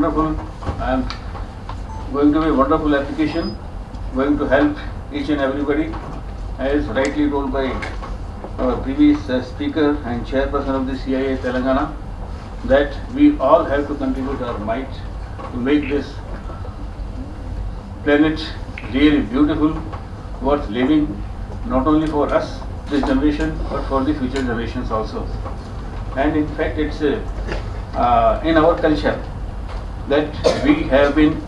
wonderful, and going to be a wonderful application, going to help each and everybody, as rightly told by our previous speaker and chairperson of the CIA Telangana, that we all have to contribute our might to make this planet really beautiful, worth living, not only for us, this generation, but for the future generations also. And in fact, it's in our culture that we have been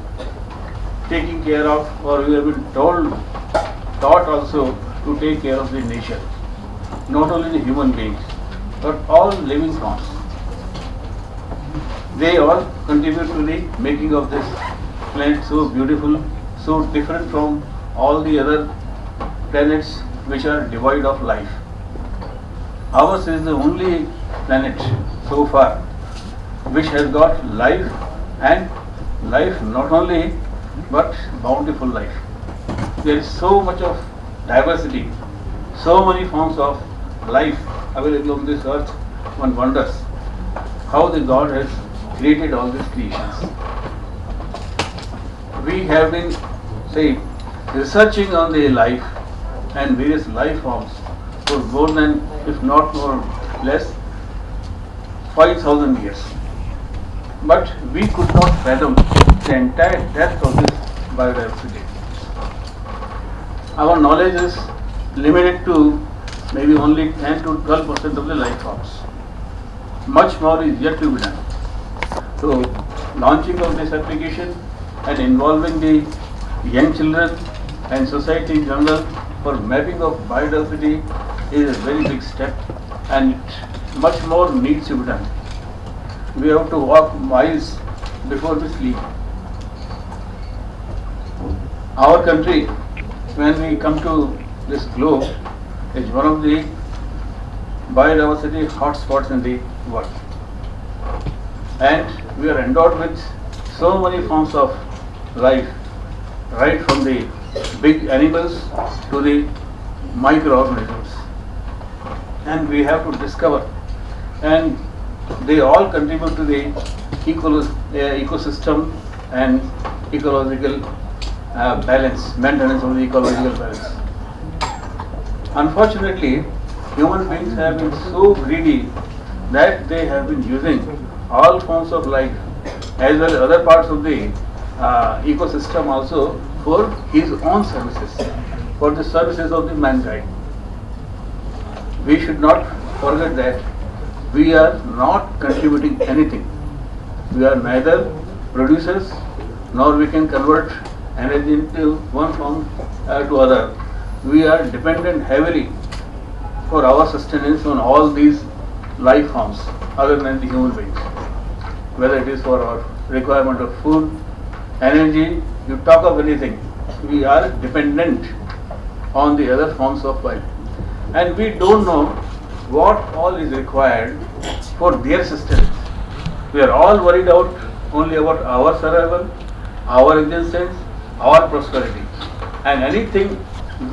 taking care of, or we have been taught also to take care of the nature, not only the human beings, but all living forms. They all contribute to the making of this planet so beautiful, so different from all the other planets which are devoid of life. Ours is the only planet so far which has got life, and life not only but bountiful life. There is so much of diversity, so many forms of life available on this earth. One wonders how the God has created all these creations. We have been, say, researching on the life and various life forms for more than, if not more, less, 5,000 years. But we could not fathom the entire depth of this biodiversity. Our knowledge is limited to maybe only 10 to 12% of the life forms. Much more is yet to be done. So, launching of this application and involving the young children and society in general for mapping of biodiversity is a very big step, and much more needs to be done. We have to walk miles before we sleep. Our country, when we come to this globe, is one of the biodiversity hotspots in the world. And we are endowed with so many forms of life, right from the big animals to the microorganisms. And we have to discover, and they all contribute to the ecosystem and ecological balance, maintenance of the ecological balance. Unfortunately, human beings have been so greedy that they have been using all forms of life as well as other parts of the ecosystem also for his own services, for the services of the mankind. We should not forget that we are not contributing anything. We are neither producers nor we can convert energy into one form to other. We are dependent heavily for our sustenance on all these life forms other than the human beings. Whether it is for our requirement of food, energy, you talk of anything, we are dependent on the other forms of life. And we don't know what all is required for their sustenance. We are all worried out only about our survival, our existence, our prosperity. And anything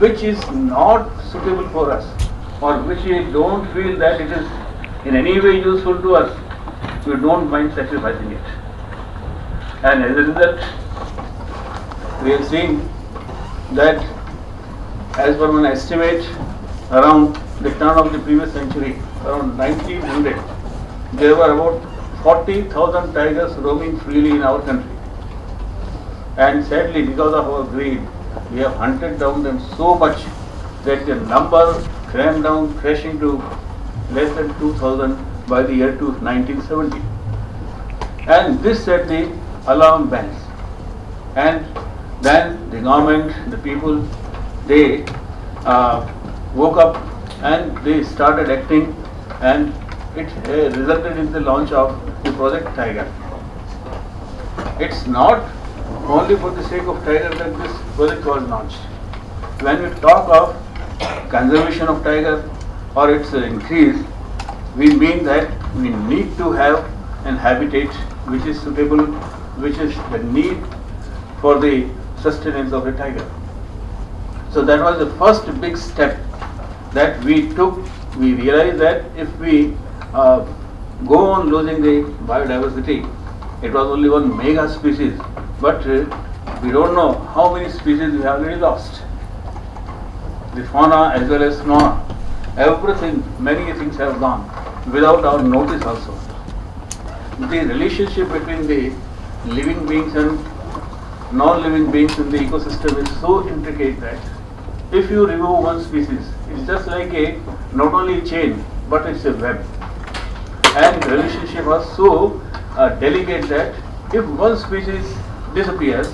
which is not suitable for us, or which we don't feel that it is in any way useful to us, we don't mind sacrificing it. And as a result, we have seen that as per an estimate, around the turn of the previous century, around 1900, there were about 40,000 tigers roaming freely in our country. And sadly, because of our greed, we have hunted down them so much that the number crammed down, crashing to less than 2,000 by the year 1970. And this set the alarm bells. And then the government, the people, they woke up and they started acting, and it resulted in the launch of the Project Tiger. It's not only for the sake of tiger that this project was launched. When we talk of conservation of tiger or its increase, we mean that we need to have an habitat which is suitable, which is the need for the sustenance of the tiger. So that was the first big step that we took. We realized that if we go on losing the biodiversity it was only one mega species, but we don't know how many species we have already lost. The fauna as well as flora, everything, many things have gone without our notice also. The relationship between the living beings and non-living beings in the ecosystem is so intricate that if you remove one species, it's just like a not only a chain but it's a web. And the relationship was so delicate that if one species disappears,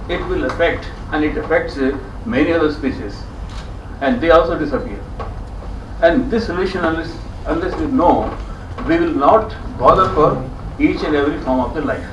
it will affect and it affects many other species, and they also disappear. And this relation, unless we know, we will not bother for each and every form of the life.